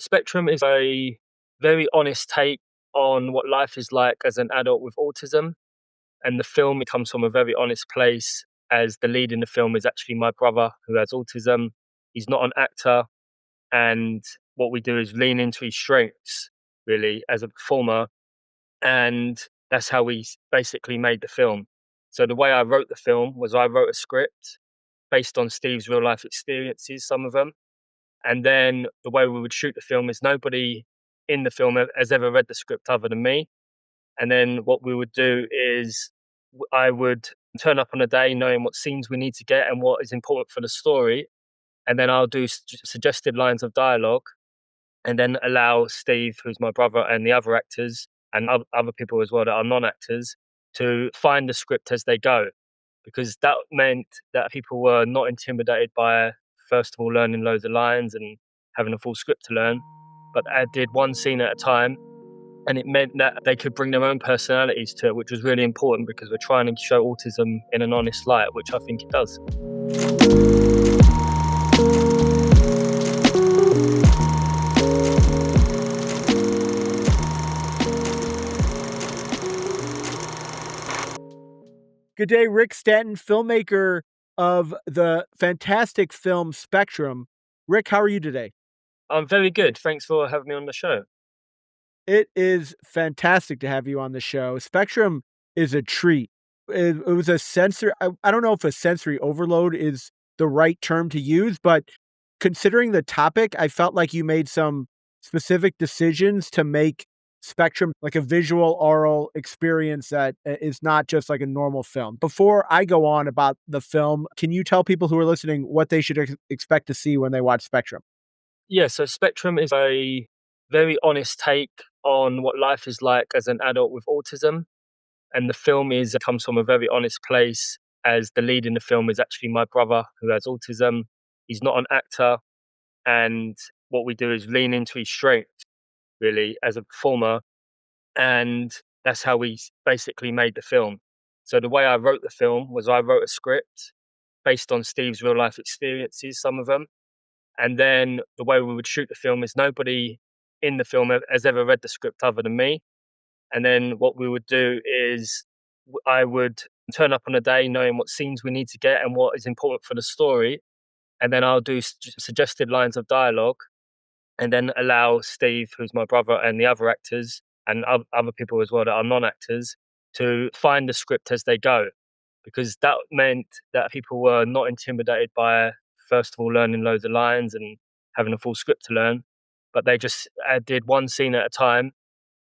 Spectrum is a very honest take on what life is like as an adult with autism. And the film comes from a very honest place, as the lead in the film is actually my brother who has autism. He's not an actor. And what we do is lean into his strengths, really, as a performer. And that's how we basically made the film. So the way I wrote the film was I wrote a script based on Steve's real life experiences, some of them. And then the way we would shoot the film is nobody in the film has ever read the script other than me. And then what we would do is I would turn up on a day knowing what scenes we need to get and what is important for the story. And then I'll do suggested lines of dialogue and then allow Steve, who's my brother, and the other actors and other people as well that are non-actors to find the script as they go. Because that meant that people were not intimidated by, first of all, learning loads of lines and having a full script to learn, but I did one scene at a time. And it meant that they could bring their own personalities to it, which was really important because we're trying to show autism in an honest light, which I think it does. Good day, Rick Stanton, filmmaker of the fantastic film Spectrum. Rick, how are you today? I'm very good. Thanks for having me on the show. It is fantastic to have you on the show. Spectrum is a treat. It was a sensory, I don't know if a sensory overload is the right term to use, but considering the topic, I felt like you made some specific decisions to make Spectrum like a visual aural experience that is not just like a normal film. Before I go on about the film, can you tell people who are listening what they should expect to see when they watch Spectrum? Yeah, so Spectrum is a very honest take on what life is like as an adult with autism. And the film comes from a very honest place, as the lead in the film is actually my brother who has autism. He's not an actor. And what we do is lean into his strengths, really, as a performer. And that's how we basically made the film. So the way I wrote the film was I wrote a script based on Steve's real life experiences, some of them. And then the way we would shoot the film is nobody in the film has ever read the script other than me. And then what we would do is I would turn up on a day knowing what scenes we need to get and what is important for the story. And then I'll do suggested lines of dialogue and then allow Steve, who's my brother, and the other actors and other people as well that are non-actors to find the script as they go. Because that meant that people were not intimidated by, first of all, learning loads of lines and having a full script to learn, but they just did one scene at a time.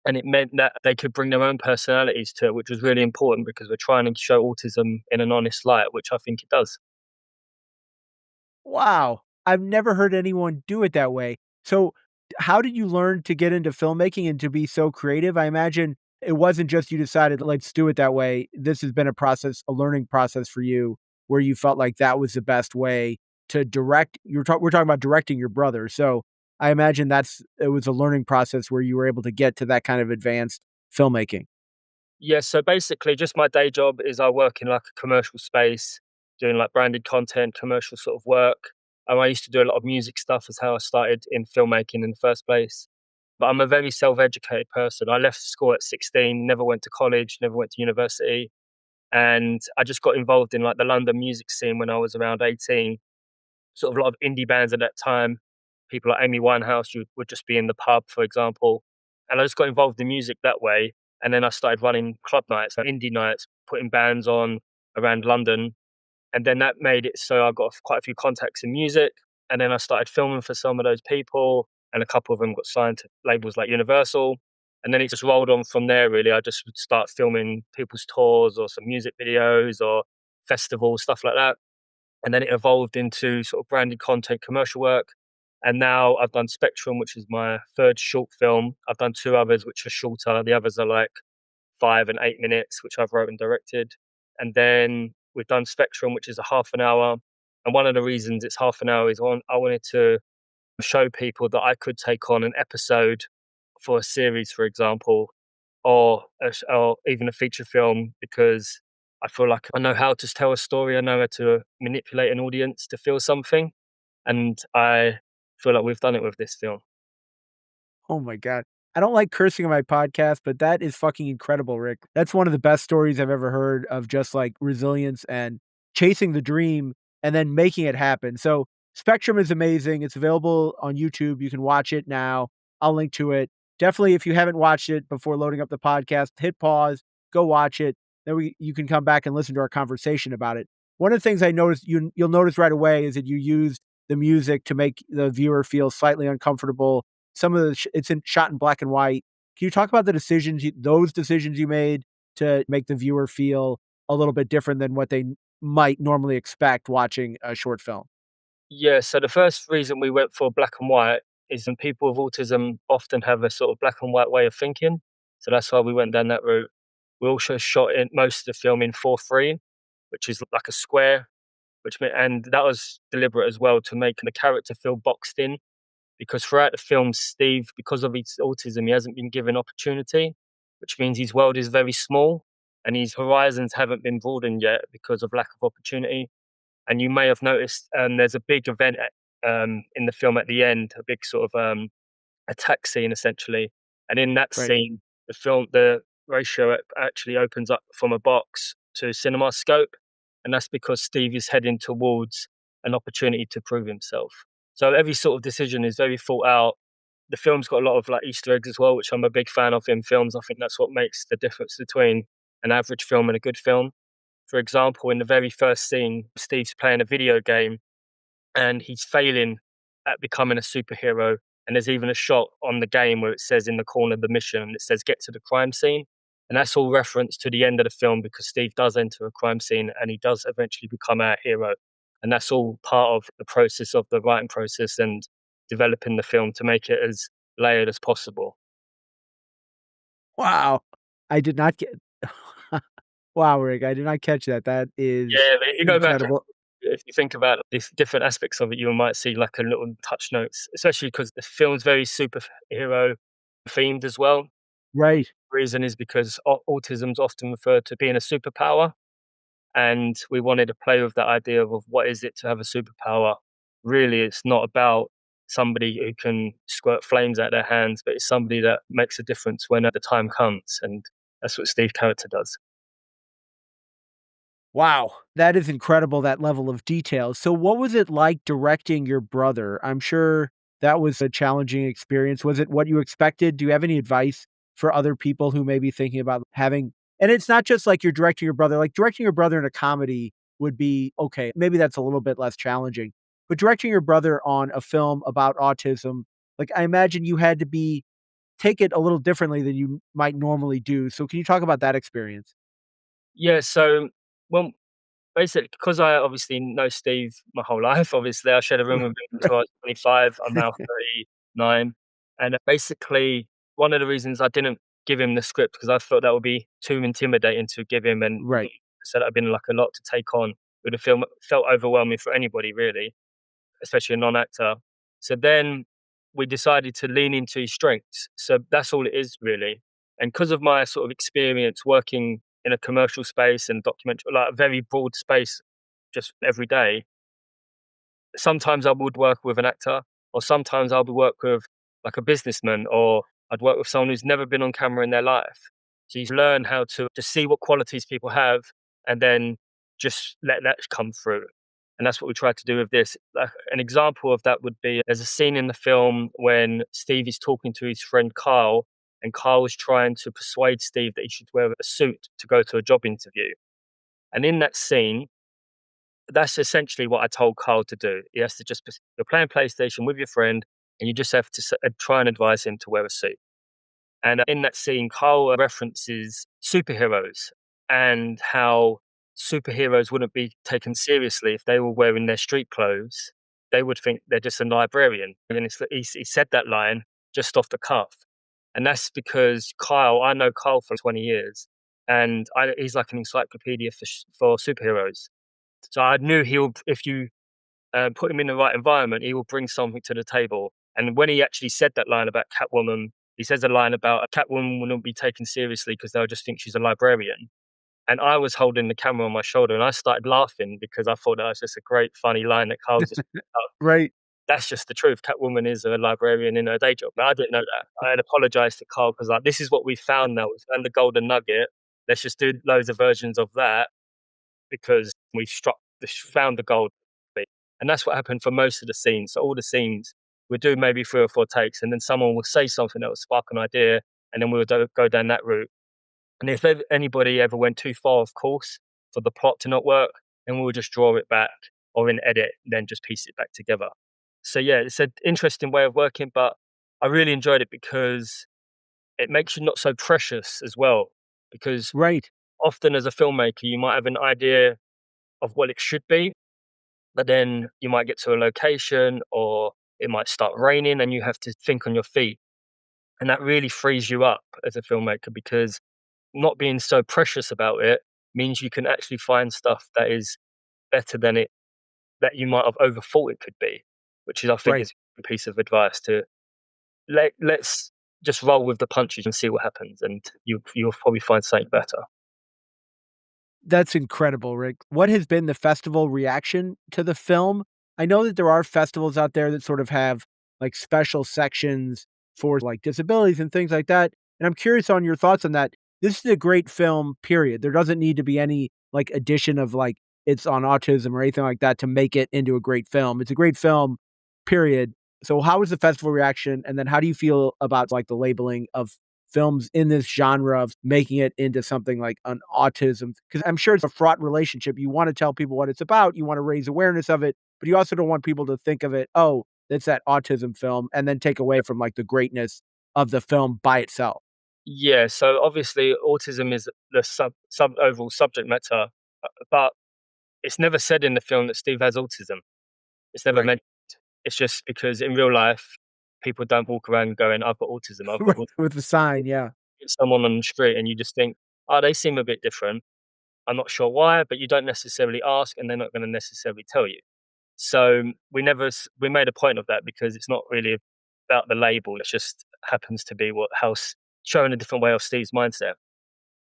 And it meant that they could bring their own personalities to it, which was really important because we're trying to show autism in an honest light, which I think it does. Wow. I've never heard anyone do it that way. So, how did you learn to get into filmmaking and to be so creative? I imagine it wasn't just you decided, let's do it that way. This has been a process, a learning process for you where you felt like that was the best way to direct. We're talking about directing your brother. So, I imagine it was a learning process where you were able to get to that kind of advanced filmmaking. Yeah, so basically, just my day job is I work in like a commercial space, doing like branded content, commercial sort of work. And I used to do a lot of music stuff, is how I started in filmmaking in the first place. But I'm a very self-educated person. I left school at 16, never went to college, never went to university. And I just got involved in like the London music scene when I was around 18. Sort of a lot of indie bands at that time. People like Amy Winehouse would just be in the pub, for example. And I just got involved in music that way. And then I started running club nights, like indie nights, putting bands on around London. And then that made it so I got quite a few contacts in music. And then I started filming for some of those people. And a couple of them got signed to labels like Universal. And then it just rolled on from there, really. I just would start filming people's tours or some music videos or festivals, stuff like that. And then it evolved into sort of branded content, commercial work. And now I've done Spectrum, which is my third short film. I've done two others, which are shorter. The others are like 5 and 8 minutes, which I've wrote and directed. And then we've done Spectrum, which is a half an hour. And one of the reasons it's half an hour is I wanted to show people that I could take on an episode for a series, for example, or even a feature film, because I feel like I know how to tell a story. I know how to manipulate an audience to feel something. And I feel like we've done it with this film. Oh my god. I don't like cursing on my podcast, but that is fucking incredible, Rick. That's one of the best stories I've ever heard of just, like, resilience and chasing the dream and then making it happen. So, Spectrum is amazing. It's available on YouTube. You can watch it now. I'll link to it. Definitely, if you haven't watched it before loading up the podcast, hit pause, go watch it. Then you can come back and listen to our conversation about it. One of the things I noticed you'll notice right away is that you used the music to make the viewer feel slightly uncomfortable. Some of the shot in black and white. Can you talk about the those decisions you made to make the viewer feel a little bit different than what they might normally expect watching a short film? Yeah, so the first reason we went for black and white is that people with autism often have a sort of black and white way of thinking. So that's why we went down that route. We also shot in most of the film in 4:3, which is like a square, and that was deliberate as well to make the character feel boxed in. Because throughout the film, Steve, because of his autism, he hasn't been given opportunity, which means his world is very small and his horizons haven't been broadened yet because of lack of opportunity. And you may have noticed there's a big event in the film at the end, a big sort of attack scene essentially. And in that Right. scene, the ratio actually opens up from a box to cinema scope, and that's because Steve is heading towards an opportunity to prove himself. So every sort of decision is very thought out. The film's got a lot of like Easter eggs as well, which I'm a big fan of in films. I think that's what makes the difference between an average film and a good film. For example, in the very first scene, Steve's playing a video game and he's failing at becoming a superhero. And there's even a shot on the game where it says in the corner of the mission, it says get to the crime scene. And that's all reference to the end of the film because Steve does enter a crime scene and he does eventually become our hero. And that's all part of the process of the writing process and developing the film to make it as layered as possible. Wow. I did not get Wow, Rick, I did not catch that. That is Yeah, but if you go back, incredible. if you think about the different aspects of it, you might see like a little touch notes, especially because the film's very superhero themed as well. Right. Reason is because autism's often referred to being a superpower, and we wanted to play with that idea of what is it to have a superpower. Really, it's not about somebody who can squirt flames out their hands, but it's somebody that makes a difference when the time comes, and that's what Steve's character does. Wow, that is incredible, that level of detail. So what was it like directing your brother? I'm sure that was a challenging experience. Was it what you expected? Do you have any advice for other people who may be thinking about having and it's not just like you're directing your brother, like directing your brother in a comedy would be okay. Maybe that's a little bit less challenging. But directing your brother on a film about autism, like I imagine you had to be take it a little differently than you might normally do. So can you talk about that experience? Yeah, so well, basically, because I obviously know Steve my whole life, obviously, I shared a room with him until I was 25. I'm now 39. And basically, one of the reasons I didn't give him the script because I thought that would be too intimidating to give him, and Right. so that would have been like a lot to take on. It would have felt overwhelming for anybody, really, especially a non actor. So then we decided to lean into his strengths. So that's all it is, really. And because of my sort of experience working in a commercial space and documentary, like a very broad space, just every day, sometimes I would work with an actor, or sometimes I'll be work with like a businessman, or I'd work with someone who's never been on camera in their life. So you learn how to just see what qualities people have, and then just let that come through. And that's what we tried to do with this. Like, an example of that would be there's a scene in the film when Steve is talking to his friend Carl, and Carl was trying to persuade Steve that he should wear a suit to go to a job interview. And in that scene, that's essentially what I told Carl to do. He has to just, you're playing PlayStation with your friend, and you just have to try and advise him to wear a suit. And in that scene, Carl references superheroes and how superheroes wouldn't be taken seriously if they were wearing their street clothes. They would think they're just a librarian. And then he said that line just off the cuff. And that's because Kyle, I know Kyle for 20 years, and he's like an encyclopedia for superheroes. So I knew he'll, if you put him in the right environment, he will bring something to the table. And when he actually said that line about Catwoman, he says a line about a Catwoman will not be taken seriously because they'll just think she's a librarian. And I was holding the camera on my shoulder and I started laughing because I thought that was just a great, funny line that Carl just put out. Right. that's just the truth. Catwoman is a librarian in her day job. But I didn't know that. I had apologized to Carl because like this is what we found now. We found the golden nugget. Let's just do loads of versions of that because we found the gold. And that's what happened for most of the scenes. So all the scenes we'd do maybe 3 or 4 takes, and then someone would say something that would spark an idea, and then we would go down that route. And if anybody ever went too far off course for the plot to not work, then we would just draw it back or in edit, then just piece it back together. So yeah, it's an interesting way of working, but I really enjoyed it because it makes you not so precious as well. Because Right. often as a filmmaker, you might have an idea of what it should be, but then you might get to a location or it might start raining and you have to think on your feet. And that really frees you up as a filmmaker because not being so precious about it means you can actually find stuff that is better than it that you might have overthought it could be, which is I think Right. is a piece of advice to let's just roll with the punches and see what happens, and you'll probably find something better. That's incredible, Rick. What has been the festival reaction to the film? I know that there are festivals out there that sort of have, like, special sections for, like, disabilities and things like that, and I'm curious on your thoughts on that. This is a great film, period. There doesn't need to be any, like, addition of, like, it's on autism or anything like that to make it into a great film. It's a great film, period. So how was the festival reaction, and then how do you feel about, like, the labeling of films in this genre of making it into something like an autism, because I'm sure it's a fraught relationship. You wanna tell people what it's about, you wanna raise awareness of it, but you also don't want people to think of it, "Oh, it's that autism film," and then take away from, like, the greatness of the film by itself. Yeah, so obviously autism is the sub overall subject matter, but it's never said in the film that Steve has autism. It's never Right. mentioned. It's just because in real life, people don't walk around going, "I've got autism, I've got Right, autism." with the sign, yeah. Hit someone on the street and you just think, "Oh, they seem a bit different. I'm not sure why," but you don't necessarily ask, and they're not gonna necessarily tell you. So we made a point of that because it's not really about the label. It just happens to be showing a different way of Steve's mindset.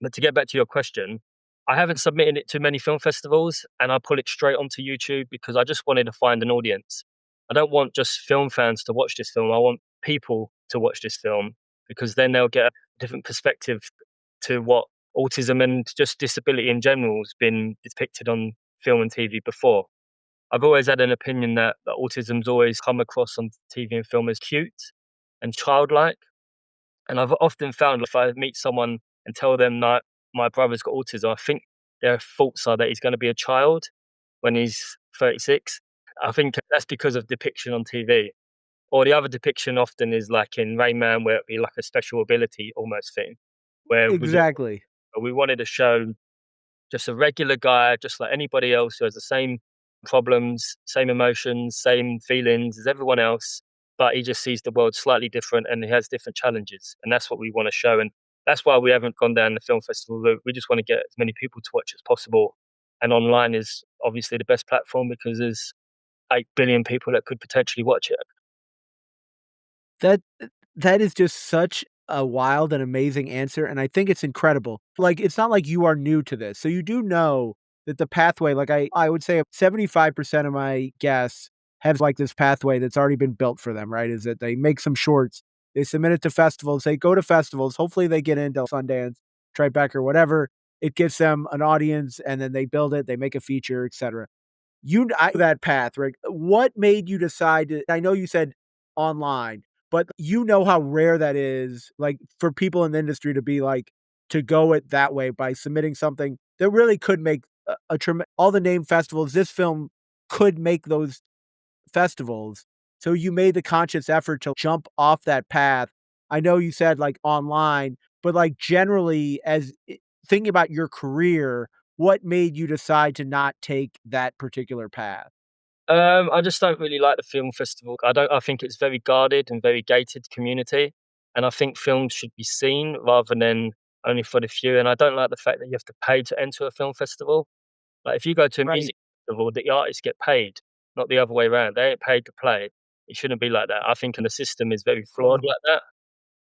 But to get back to your question, I haven't submitted it to many film festivals and I pull it straight onto YouTube because I just wanted to find an audience. I don't want just film fans to watch this film. I want people to watch this film because then they'll get a different perspective to what autism and just disability in general has been depicted on film and TV before. I've always had an opinion that autism's always come across on TV and film as cute and childlike. And I've often found if I meet someone and tell them that my brother's got autism, I think their thoughts are that he's going to be a child when he's 36. I think that's because of depiction on TV. Or the other depiction often is like in Rain Man, where it'd be like a special ability almost thing, where Exactly. we wanted to show just a regular guy, just like anybody else who has the same problems, same emotions, same feelings as everyone else, but he just sees the world slightly different and he has different challenges. And that's what we want to show. And that's why we haven't gone down the film festival route. We just want to get as many people to watch as possible. And online is obviously the best platform because there's 8 billion people that could potentially watch it. That that is just such a wild and amazing answer, and I think it's incredible. Like, it's not like you are new to this, so you do know that the pathway, like, I would say 75% of my guests have, like, this pathway that's already been built for them, right? Is that they make some shorts, they submit it to festivals, they go to festivals, hopefully they get into Sundance, Tribeca, or whatever. It gives them an audience, and then they build it, they make a feature, etcetera. That path, right? What made you decide to, I know you said online, but you know how rare that is, like, for people in the industry to be like, to go it that way by submitting something that really could make a all the name festivals, this film could make those festivals. So you made the conscious effort to jump off that path. I know you said, like, online, but, like, generally thinking about your career, what made you decide to not take that particular path? I just don't really like the film festival. I think it's very guarded and very gated community, and I think films should be seen rather than only for the few. And I don't like the fact that you have to pay to enter a film festival. Like if you go to a Right. music festival, the artists get paid, not the other way around. They ain't paid to play. It shouldn't be like that. I think, and the system is very flawed Oh. like that.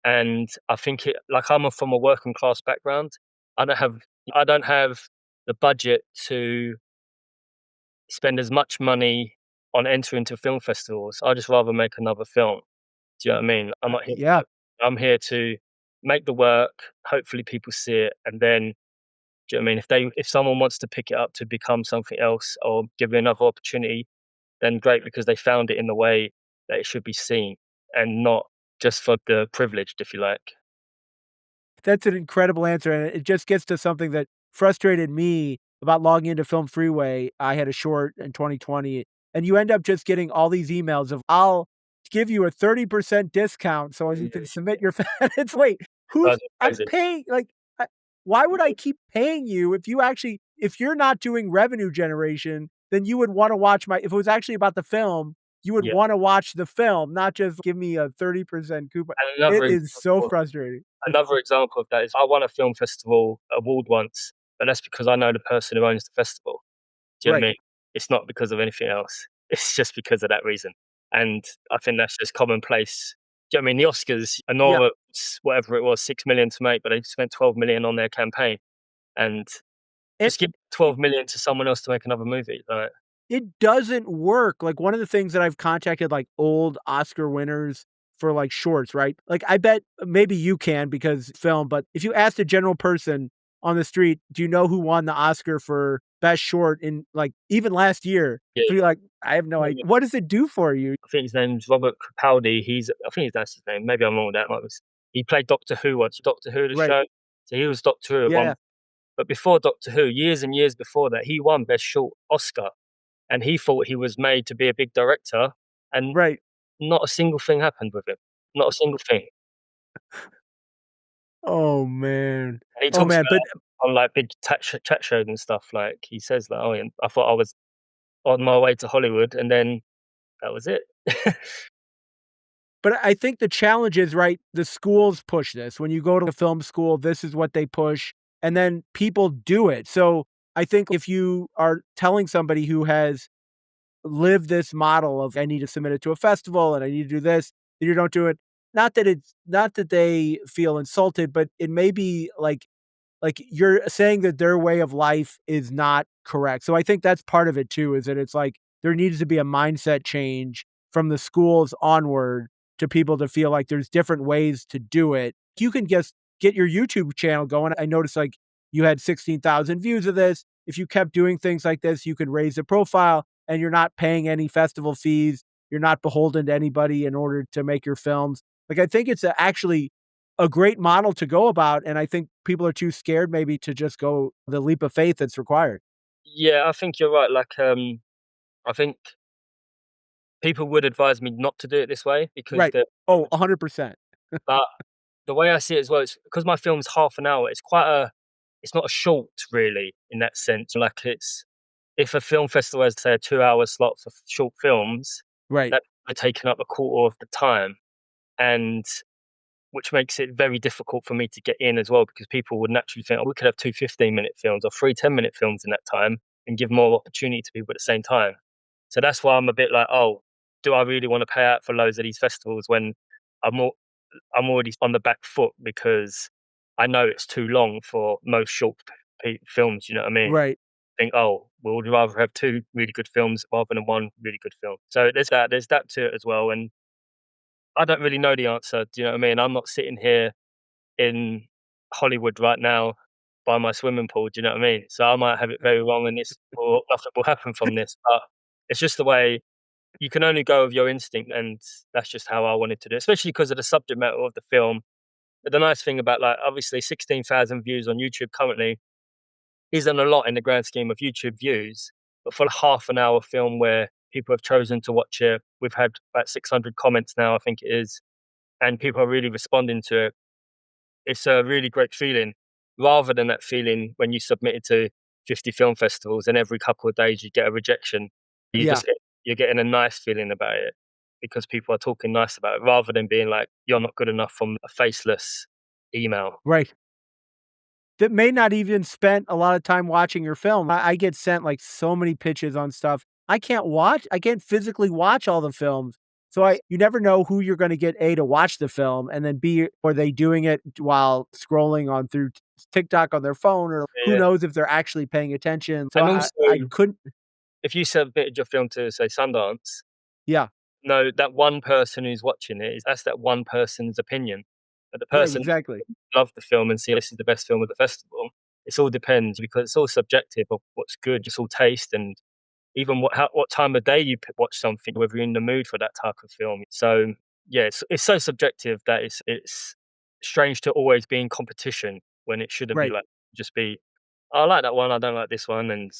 And I think like from a working class background. I don't have I don't have the budget to spend as much money on entering to film festivals. I'd just rather make another film. Do you know what I mean? I'm not here Yeah. I'm here to make the work, hopefully people see it, and then do you know what I mean? If someone wants to pick it up to become something else or give me another opportunity, then great because they found it in the way that it should be seen and not just for the privileged, if you like. That's an incredible answer, and it just gets to something that frustrated me about logging into Film Freeway. I had a short in 2020, and you end up just getting all these emails of, "I'll give you a 30% discount so you can submit your" it's like, Drives who's me I'm crazy. paying, like, why would I keep paying you if you're not doing revenue generation, then you would wanna watch my if it was actually about the film, you would Yeah. wanna watch the film, not just give me a 30% coupon. And It is so frustrating. another example of that is I won a film festival award once, but that's because I know the person who owns the festival. Do you know what I Right. mean? It's not because of anything else. It's just because of that reason. And I think that's just commonplace. Do you know what I mean? The Oscars, Yeah. Anora, whatever it was, 6 million to make, but they spent 12 million on their campaign. And It just give 12 million to someone else to make another movie. Like, it doesn't work. Like, one of the things that I've contacted, like, old Oscar winners for, like, shorts, right? Like, I bet maybe you can because it's film, but if you asked a general person on the street, "Do you know who won the Oscar for best short in, like, even last year?" yeah, They'd be like, "I have no idea." What does it do for you? I think his name's Robert Capaldi. I think that's his name. Maybe I'm wrong with that. He played Doctor Who once. Doctor Who, the Right. show. So he was Doctor Who at one. Yeah. But before Doctor Who, years and years before that, he won Best Short Oscar, and he thought he was made to be a big director, and Right. not a single thing happened with him. Not a single thing. Oh, man. And he Oh, talks man, about but it on like big chat shows and stuff. Like he says that, oh, and I thought I was on my way to Hollywood, and then that was it. But I think the challenge is, right, the schools push this. When you go to a film school, this is what they push, and then people do it. So, I think if you are telling somebody who has lived this model of, "I need to submit it to a festival, and I need to do this," and you don't do it, not that they feel insulted, but it may be like, you're saying that their way of life is not correct. So I think that's part of it too, is that it's like there needs to be a mindset change from the schools onward to people to feel like there's different ways to do it. You can just get your YouTube channel going. I noticed, like, you had 16,000 views of this. If you kept doing things like this, you could raise the profile and you're not paying any festival fees. You're not beholden to anybody in order to make your films. Like, I think it's actually a great model to go about, and I think people are too scared maybe to just go the leap of faith that's required. Yeah, I think you're right. Like, I think people would advise me not to do it this way because Right. the Oh, 100%. but the way I see it as well is because my film's half an hour. It's not a short really in that sense. Like it's if a film festival has say a 2 hour slot for short films, Right. that are taking up a quarter of the time, and which makes it very difficult for me to get in as well because people would naturally think, oh, we could have two 15-minute films or three 10-minute films in that time and give more opportunity to people at the same time. So that's why I'm a bit like, oh, do I really want to pay out for loads of these festivals when I'm al- I'm already on the back foot because I know it's too long for most short films. You know what I mean? Right. Think, oh, we would rather have two really good films rather than one really good film. So there's that to it as well. And I don't really know the answer. Do you know what I mean? I'm not sitting here in Hollywood right now by my swimming pool. Do you know what I mean? So I might have it very wrong, and nothing will happen from this. But it's just the way you can only go with your instinct, and that's just how I wanted to do it, especially because of the subject matter of the film. But the nice thing about like obviously 16,000 views on YouTube currently isn't a lot in the grand scheme of YouTube views, but for a half an hour film where people have chosen to watch it, we've had about 600 comments now, I think it is, and people are really responding to it. It's a really great feeling rather than that feeling when you submit it to 50 film festivals and every couple of days you get a rejection. You Yeah. just you're getting a nice feeling about it because people are talking nice about it rather than being like you're not good enough from a faceless email. Right. That may not even spent a lot of time watching your film. I get sent, like, so many pitches on stuff. I can't physically watch all the films. So I you never know who you're gonna get, A, to watch the film, and then B, are they doing it while scrolling on through TikTok on their phone, or who Yeah. knows if they're actually paying attention. So And I also couldn't. if you submitted your film to, say, Sundance, Yeah. no, that one person who's watching it, that's that one person's opinion. But the Right, person exactly. love the film and see this is the best film of the festival. It all depends because it's all subjective of what's good. It's all taste and even what time of day you watch something, whether you're in the mood for that type of film. So yeah, it's so subjective that it's strange to always be in competition when it shouldn't be Right. like just be. "Oh, I like that one. I don't like this one, and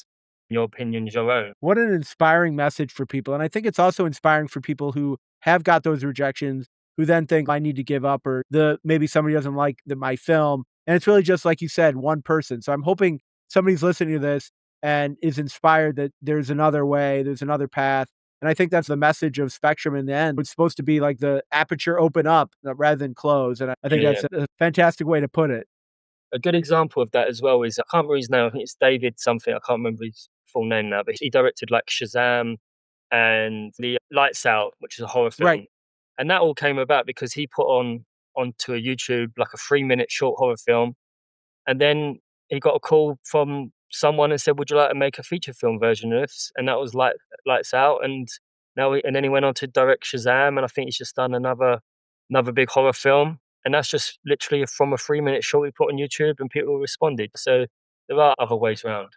your opinion is your own." What an inspiring message for people, and I think it's also inspiring for people who have got those rejections, who then think, "I need to give up," or maybe somebody doesn't like my film, and it's really just like you said, one person. So I'm hoping somebody's listening to this and is inspired that there's another way, there's another path, and I think that's the message of Spectrum in the end. It's supposed to be like the aperture open up, rather than close, and I think Yeah, yeah. that's a fantastic way to put it. A good example of that as well is I can't remember his name. I think it's David something. I can't remember his full name now, but he directed like Shazam and the Lights Out, which is a horror Right. film. And that all came about because he put onto a YouTube like a 3 minute short horror film. And then he got a call from someone and said, "Would you like to make a feature film version of this?" And that was Lights Out. And then he went on to direct Shazam, and I think he's just done another big horror film. And that's just literally from a 3 minute short he put on YouTube, and people responded. So there are other ways around.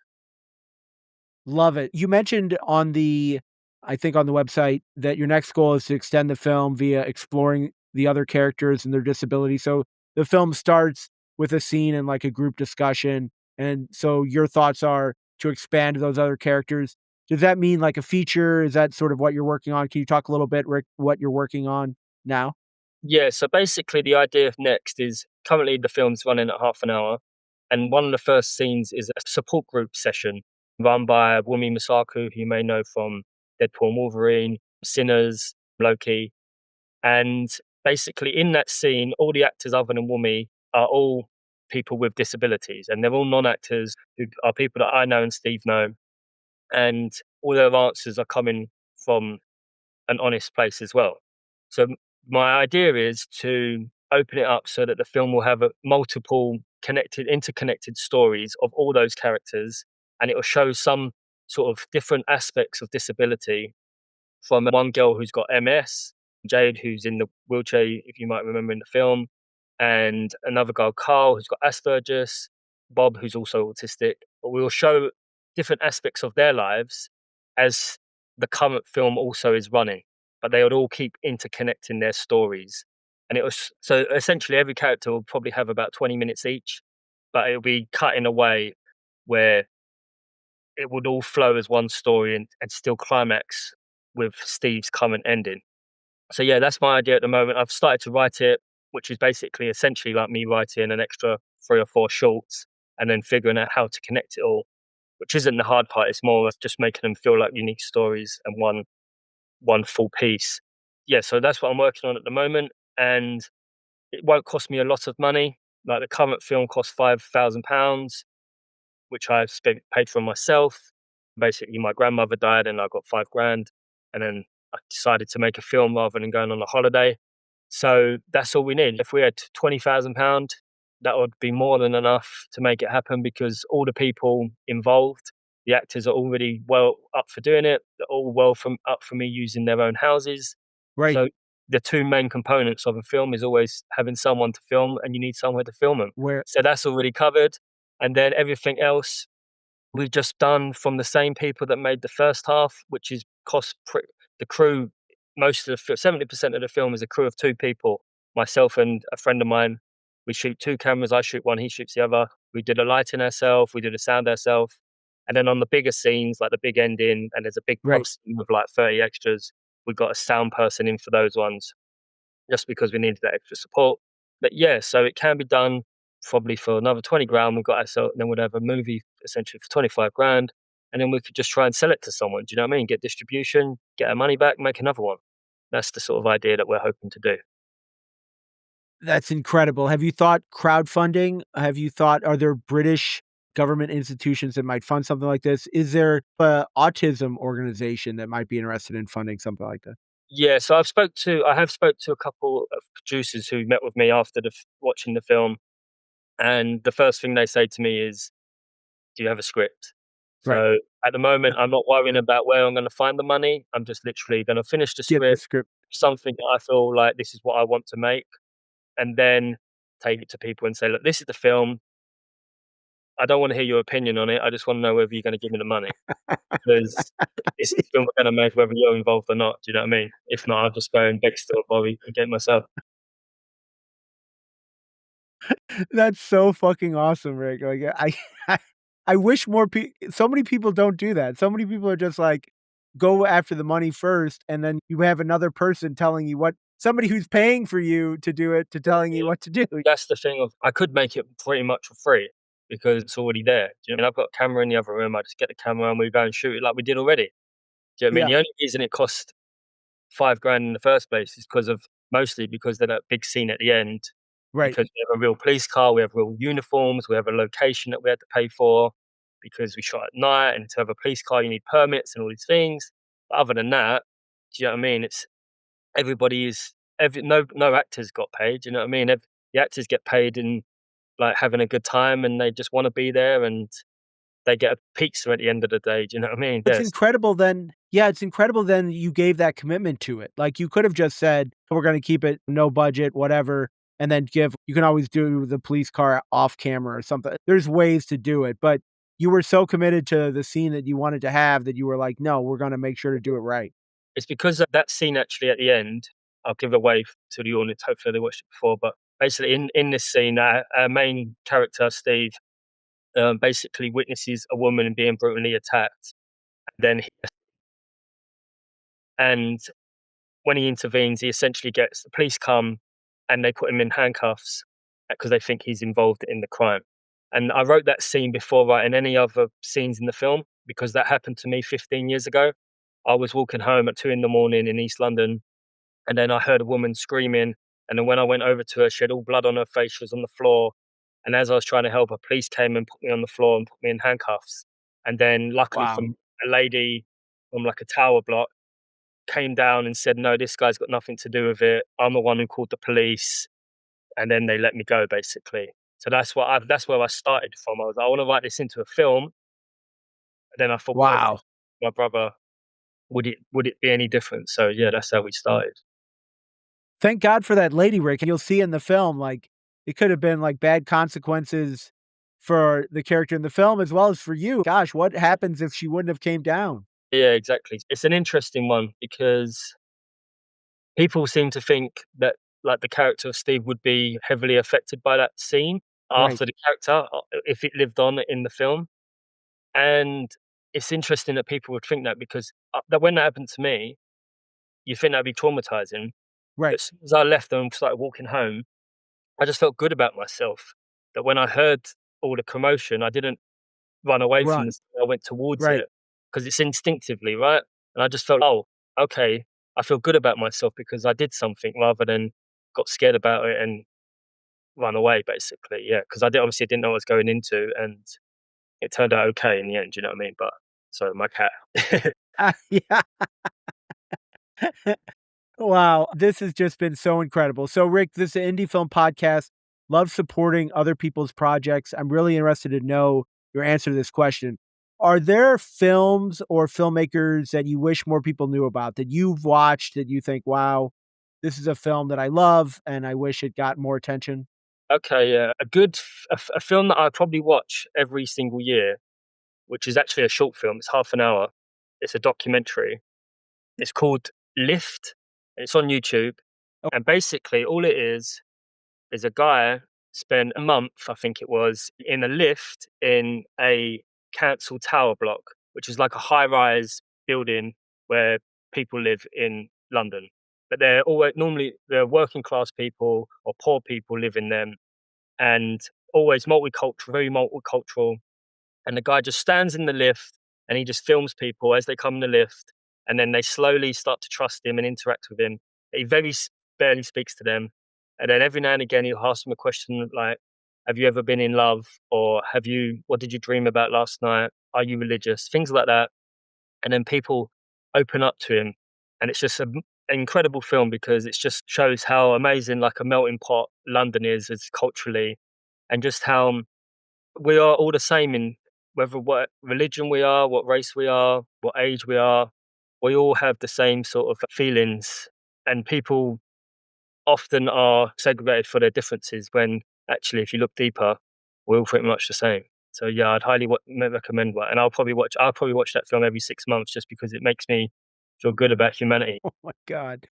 Love it. You mentioned I think on the website that your next goal is to extend the film via exploring the other characters and their disability. So the film starts with a scene and like a group discussion. And so your thoughts are to expand to those other characters. Does that mean like a feature? Is that sort of what you're working on? Can you talk a little bit, Rick, what you're working on now? Yeah, so basically the idea of next is currently the film's running at half an hour, and one of the first scenes is a support group session run by Wumi Masaku, who you may know from Deadpool and Wolverine, Sinners, Loki. And basically in that scene, all the actors other than Wumi are all people with disabilities, and they're all non-actors who are people that I know and Steve know, and all their answers are coming from an honest place as well. So my idea is to open it up so that the film will have multiple interconnected stories of all those characters, and it will show some sort of different aspects of disability from one girl who's got MS, Jade, who's in the wheelchair, if you might remember in the film, and another guy, Carl, who's got Asperger's, Bob, who's also autistic. But we will show different aspects of their lives as the current film also is running, but they would all keep interconnecting their stories. And it was so essentially every character will probably have about 20 minutes each, but it'll be cut in a way where it would all flow as one story and still climax with Steve's current ending. So yeah, that's my idea at the moment. I've started to write it, which is basically essentially like me writing an extra 3 or 4 shorts and then figuring out how to connect it all, which isn't the hard part. It's more of just making them feel like unique stories and one full piece. Yeah, so that's what I'm working on at the moment, and it won't cost me a lot of money. Like the current film costs £5,000, which I paid for myself. Basically, my grandmother died, and I got 5 grand, and then I decided to make a film rather than going on a holiday. So that's all we need. If we had £20,000, that would be more than enough to make it happen because all the people involved, the actors are already well up for doing it. They're all up for me using their own houses. Right. So the two main components of a film is always having someone to film, and you need somewhere to film them. Where So that's already covered. And then everything else we've just done from the same people that made the first half, which is the crew. Most of the 70% of the film is a crew of 2 people, myself and a friend of mine. We shoot 2 cameras. I shoot one, he shoots the other. We did the lighting ourselves, we did the sound ourselves, and then on the bigger scenes, like the big ending, and there's a big pub right. scene with like 30 extras. We got a sound person in for those ones just because we needed that extra support. But yeah, so it can be done probably for another 20 grand. We've got ourselves, then we'd have a movie essentially for 25 grand. And then we could just try and sell it to someone. Do you know what I mean? Get distribution, get our money back, make another one. That's the sort of idea that we're hoping to do. That's incredible. Have you thought crowdfunding? Have you thought are there British government institutions that might fund something like this? Is there a autism organization that might be interested in funding something like that? Yeah, so I have spoke to a couple of producers who met with me after watching the film, and the first thing they say to me is, "Do you have a script?" Right. So at the Yeah. moment, I'm not worrying about where I'm going to find the money. I'm just literally going to finish the Get the script, script. something that I feel like this is what I want to make, and then take it to people and say, look, this is the film. I don't want to hear your opinion on it. I just want to know whether you're going to give me the money because it's the film we're going to make, whether you're involved or not. Do you know what I mean? If not, I'll just go and beg still Bobby and get it myself. That's so fucking awesome, Rick. Like, I I wish so many people don't do that. So many people are just like, go after the money first, and then you have another person telling you what somebody who's paying for you to do it to telling you Yeah. what to do. That's the thing of I could make it pretty much for free because it's already there. Do you know what I mean? I've got a camera in the other room. I just get the camera and we go and shoot it like we did already. Do you know what I mean? Yeah, The only reason it cost 5 grand in the first place is because of mostly because of that big scene at the end. right. Because we have a real police car, we have real uniforms, we have a location that we had to pay for because we shot at night, and to have a police car, you need permits and all these things. But other than that, do you know what I mean? It's everybody is no actors got paid. Do you know what I mean? The actors get paid in like having a good time, and they just want to be there, and they get a pizza at the end of the day. Do you know what I mean? It's Yes, incredible then yeah, it's incredible then you gave that commitment to it. Like, you could have just said, "We're gonna keep it no budget, whatever," and then give you can always do the police car off camera or something. There's ways to do it, but you were so committed to the scene that you wanted to have that you were like, "No, we're gonna make sure to do it right." it's because of that scene actually at the end. I'll give away to the audience. Hopefully, they watched it before, but basically, in this scene, our main character Steve basically witnesses a woman being brutally attacked. Then, and when he intervenes, he essentially gets the police come and they put him in handcuffs because they think he's involved in the crime. And I wrote that scene before writing any other scenes in the film because that happened to me 15 years ago. I was walking home at 2 in the morning in East London, and then I heard a woman screaming. And then when I went over to her, she had all blood on her face. She was on the floor. And as I was trying to help her, police came and put me on the floor and put me in handcuffs. And then, luckily, Wow. from a lady from like a tower block came down and said, "No, this guy's got nothing to do with it. I'm the one who called the police." And then they let me go, basically. So that's where I started from. I was like, I want to write this into a film. And then I thought, what if Wow. my brother, would it be any different? So yeah, that's how we started. Thank God for that lady, Rick, and you'll see in the film, like, it could have been, like, bad consequences for the character in the film as well as for you. Gosh, what happens if she wouldn't have came down? Yeah, exactly. It's an interesting one because people seem to think that like the character of Steve would be heavily affected by that scene Right. after the character if it lived on in the film. And it's interesting that people would think that because that when that happened to me, you think that'd be traumatizing. But Right. as soon as I left and started walking home, I just felt good about myself. That when I heard all the commotion, I didn't run away from Run. the scene, I went towards Right. it because it's instinctively, right? And I just felt, oh, okay, I feel good about myself because I did something rather than got scared about it and run away, basically. Yeah, because obviously didn't know what I was going into, and it turned out okay in the end. You know what I mean? But sorry, my cat. Yeah. Wow, this has just been so incredible. So, Rick, this is an indie film podcast. Love supporting other people's projects. I'm really interested to know your answer to this question. Are there films or filmmakers that you wish more people knew about that you've watched that you think, wow, this is a film that I love and I wish it got more attention? Okay, yeah, a film that I probably watch every single year, which is actually a short film. It's half an hour. It's a documentary. It's called Lift. It's on YouTube, Oh, and basically all it is a guy spent a month, I think it was, in a lift in a council tower block, which is like a high-rise building where people live in London. But they're working class people or poor people live in them, and always multicultural, very multicultural. And the guy just stands in the lift and he just films people as they come in the lift, and then they slowly start to trust him and interact with him. He barely speaks to them, and then every now and again he'll ask them a question like, "Have you ever been in love?" or "What did you dream about last night? Are you religious?" Things like that, and then people open up to him, and it's just an incredible film because it just shows how amazing like a melting pot London is as culturally, and just how we are all the same in whether what religion we are, what race we are, what age we are, we all have the same sort of feelings. And people often are segregated for their differences when actually, if you look deeper, we're all pretty much the same. So yeah, I'd highly recommend that, and I'll probably watch that film every 6 months just because it makes me feel good about humanity. Oh my god.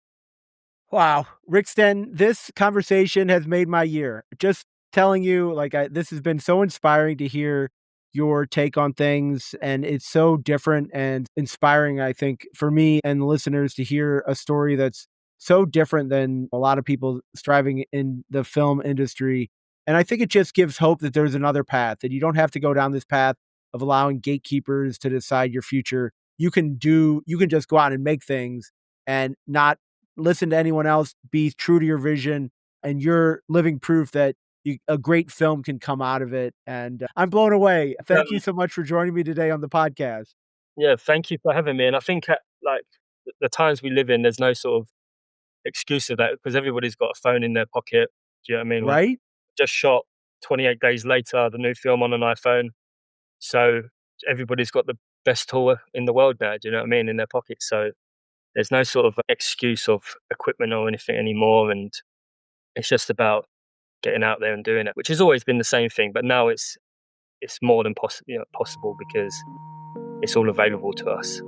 Wow. Rick Sten, this conversation has made my year. Just telling you, like, this has been so inspiring to hear your take on things. And it's so different and inspiring, I think, for me and the listeners to hear a story that's so different than a lot of people striving in the film industry. And I think it just gives hope that there's another path, that you don't have to go down this path of allowing gatekeepers to decide your future. You can just go out and make things and not listen to anyone else, be true to your vision, and you're living proof that a great film can come out of it. And I'm blown away. Thank you so much for joining me today on the podcast. Yeah, thank you for having me. And I think at, like the times we live in, there's no sort of excuse of that because everybody's got a phone in their pocket. Do you know what I mean? We Right? just shot 28 days later the new film on an iPhone, so everybody's got the best tool in the world now. Do you know what I mean? In their pocket, so there's no sort of excuse of equipment or anything anymore, and it's just about getting out there and doing it, which has always been the same thing, but now it's more than possible because it's all available to us.